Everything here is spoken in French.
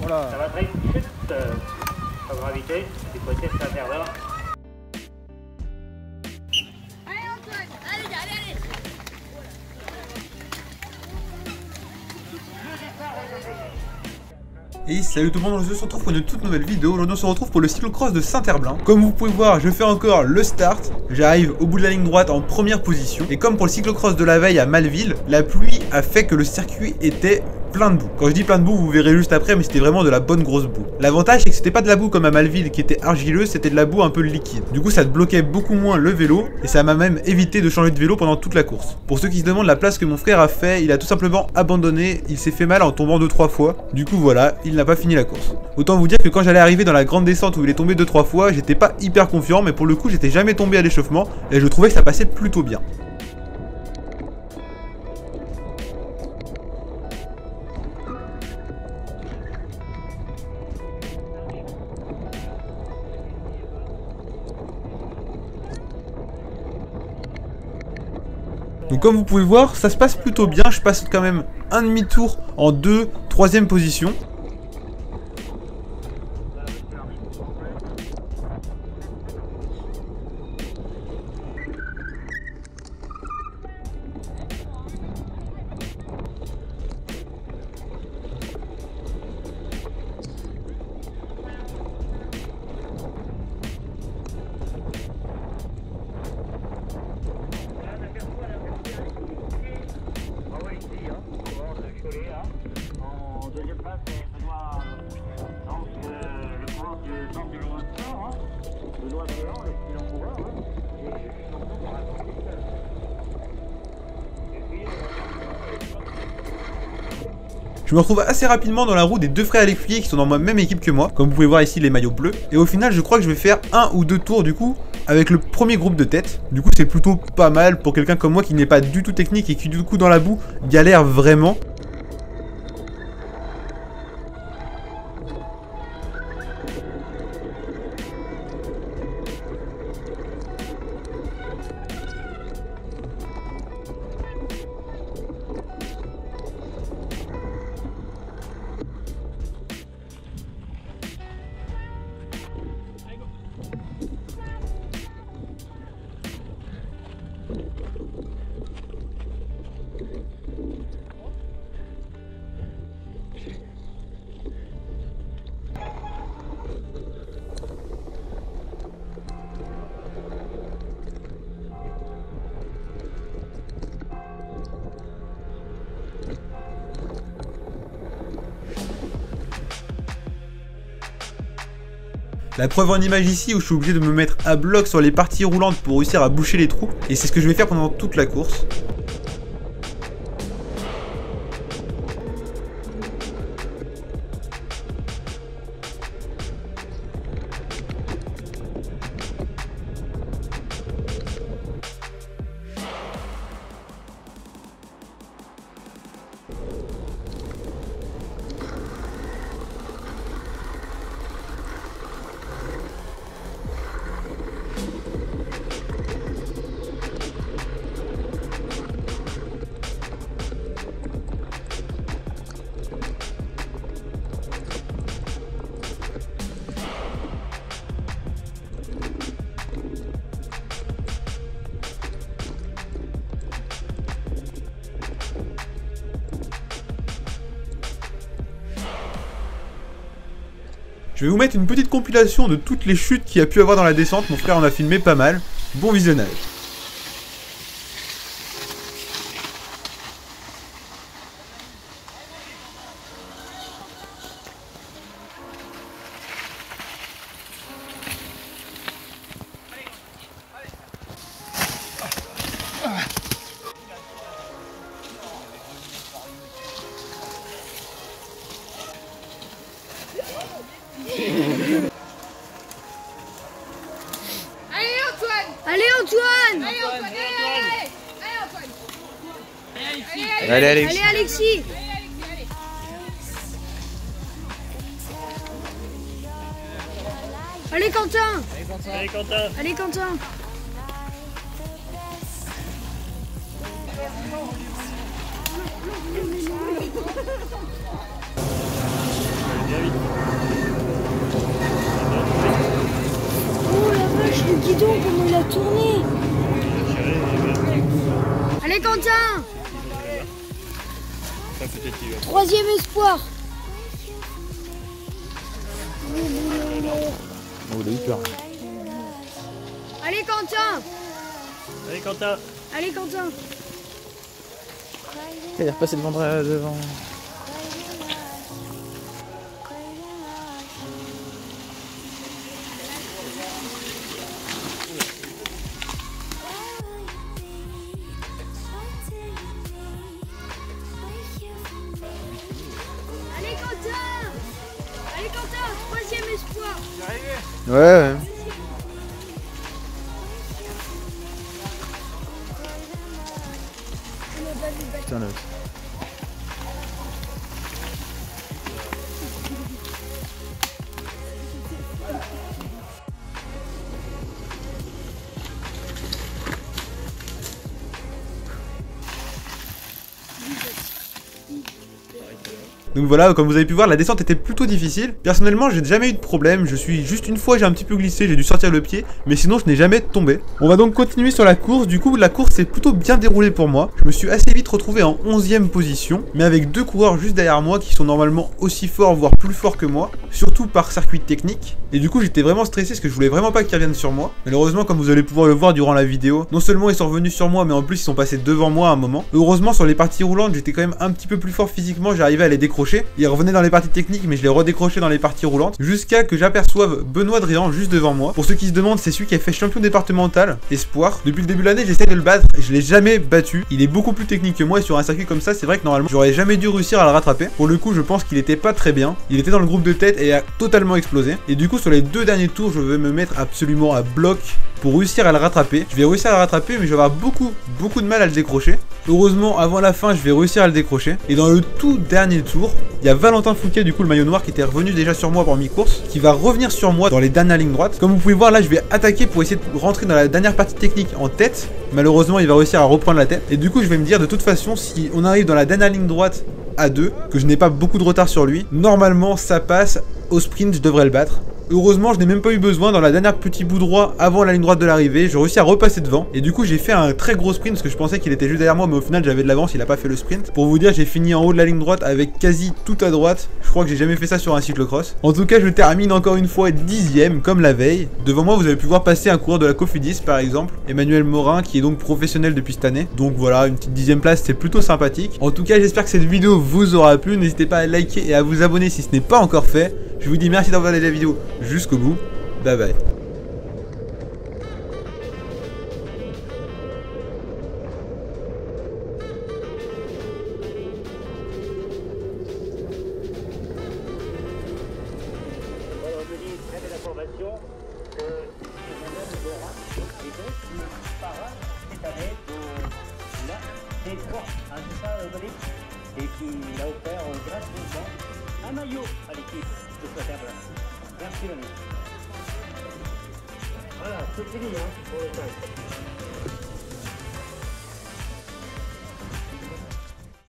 Voilà. Ça va très vite, sans gravité, du côté de Saint-Herbert. Allez Antoine, allez, allez, allez. Et salut tout le monde, on se retrouve pour une toute nouvelle vidéo. Aujourd'hui on se retrouve pour le cyclocross de Saint-Herblain. Comme vous pouvez voir, je fais encore le start. J'arrive au bout de la ligne droite en première position. Et comme pour le cyclocross de la veille à Malville, la pluie a fait que le circuit était plein de boue. Quand je dis plein de boue, vous verrez juste après, mais c'était vraiment de la bonne grosse boue. L'avantage c'est que c'était pas de la boue comme à Malville qui était argileuse, c'était de la boue un peu liquide. Du coup ça te bloquait beaucoup moins le vélo, et ça m'a même évité de changer de vélo pendant toute la course. Pour ceux qui se demandent la place que mon frère a fait, il a tout simplement abandonné, il s'est fait mal en tombant 2-3 fois. Du coup voilà, il n'a pas fini la course. Autant vous dire que quand j'allais arriver dans la grande descente où il est tombé 2-3 fois, j'étais pas hyper confiant, mais pour le coup j'étais jamais tombé à l'échauffement, et je trouvais que ça passait plutôt bien. Donc comme vous pouvez voir, ça se passe plutôt bien, je passe quand même un demi-tour en 2, 3e position. En deuxième place, c'est Benoît, donc le coureur du centre du Loin de Sport, Benoît Béant, l'excellent coureur, et je suis champion par la conquête. Je me retrouve assez rapidement dans la roue des deux frères Lécuyer qui sont dans la même équipe que moi, comme vous pouvez voir ici les maillots bleus. Et au final je crois que je vais faire un ou deux tours du coup avec le premier groupe de tête. Du coup c'est plutôt pas mal pour quelqu'un comme moi qui n'est pas du tout technique et qui du coup dans la boue galère vraiment. La preuve en image ici où je suis obligé de me mettre à bloc sur les parties roulantes pour réussir à boucher les trous. Et c'est ce que je vais faire pendant toute la course. Je vais vous mettre une petite compilation de toutes les chutes qu'il y a pu avoir dans la descente, mon frère en a filmé pas mal. Bon visionnage. Allez Antoine. Allez Antoine. Allez Antoine. Allez Antoine. Allez Alexis. Allez Alexis. Allez Quentin. Allez Quentin. Allez Quentin. Oh la vache, le guidon, comment il a tourné. Allez Quentin. Troisième espoir. Oh, il a eu peur. Allez Quentin. Allez Quentin. Allez Quentin. Il est repassé devant. Allez Quentin. Allez Quentin, troisième espoir. Ouais. Putain, là. Donc voilà, comme vous avez pu voir, la descente était plutôt difficile. Personnellement, j'ai jamais eu de problème. Je suis juste une fois, j'ai un petit peu glissé, j'ai dû sortir le pied. Mais sinon, je n'ai jamais tombé. On va donc continuer sur la course. Du coup, la course s'est plutôt bien déroulée pour moi. Je me suis assez vite retrouvé en 11e position. Mais avec deux coureurs juste derrière moi qui sont normalement aussi forts, voire plus forts que moi. Surtout par circuit technique. Et du coup, j'étais vraiment stressé parce que je voulais vraiment pas qu'ils reviennent sur moi. Malheureusement, comme vous allez pouvoir le voir durant la vidéo, non seulement ils sont revenus sur moi, mais en plus ils sont passés devant moi à un moment. Heureusement, sur les parties roulantes, j'étais quand même un petit peu plus fort physiquement. J'arrivais à les décrocher. Ils revenaient dans les parties techniques, mais je les redécrochais dans les parties roulantes. Jusqu'à que j'aperçoive Benoît Drian juste devant moi. Pour ceux qui se demandent, c'est celui qui a fait champion départemental Espoir. Depuis le début de l'année, j'essaie de le battre. Je l'ai jamais battu. Il est beaucoup plus technique que moi et sur un circuit comme ça, c'est vrai que normalement, j'aurais jamais dû réussir à le rattraper. Pour le coup, je pense qu'il était pas très bien. Il était dans le groupe de tête et a totalement explosé. Et du coup, sur les deux derniers tours, je vais me mettre absolument à bloc pour réussir à le rattraper. Je vais réussir à le rattraper, mais je vais avoir beaucoup de mal à le décrocher. Heureusement, avant la fin, je vais réussir à le décrocher. Et dans le tout dernier tour, il y a Valentin Fouquet, du coup le maillot noir, qui était revenu déjà sur moi pour mi-course, qui va revenir sur moi dans les dernières lignes droites. Comme vous pouvez voir, là, je vais attaquer pour essayer de rentrer dans la dernière partie technique en tête. Malheureusement, il va réussir à reprendre la tête. Et du coup, je vais me dire, de toute façon, si on arrive dans la dernière ligne droite à 2, que je n'ai pas beaucoup de retard sur lui, normalement, ça passe. Au sprint, je devrais le battre. Heureusement, je n'ai même pas eu besoin. Dans la dernière petit bout droit avant la ligne droite de l'arrivée, j'ai réussi à repasser devant. Et du coup, j'ai fait un très gros sprint parce que je pensais qu'il était juste derrière moi, mais au final, j'avais de l'avance. Il a pas fait le sprint. Pour vous dire, j'ai fini en haut de la ligne droite avec quasi tout à droite. Je crois que j'ai jamais fait ça sur un cyclocross. En tout cas, je termine encore une fois 10e comme la veille. Devant moi, vous avez pu voir passer un coureur de la Cofidis par exemple, Emmanuel Morin, qui est donc professionnel depuis cette année. Donc voilà, une petite 10e place, c'est plutôt sympathique. En tout cas, j'espère que cette vidéo vous aura plu. N'hésitez pas à liker et à vous abonner si ce n'est pas encore fait. Je vous dis merci d'avoir regardé la vidéo jusqu'au bout. Bye bye. Alors, je dis, prenez l'information que Emmanuel Morin est donc le parrain cette année de la T3. Hein, c'est ça, Denis? Et qui a offert gratuitement un maillot à l'équipe de Saint-Herblain. Merci, Denis. Voilà, c'est fini, hein, pour le temps.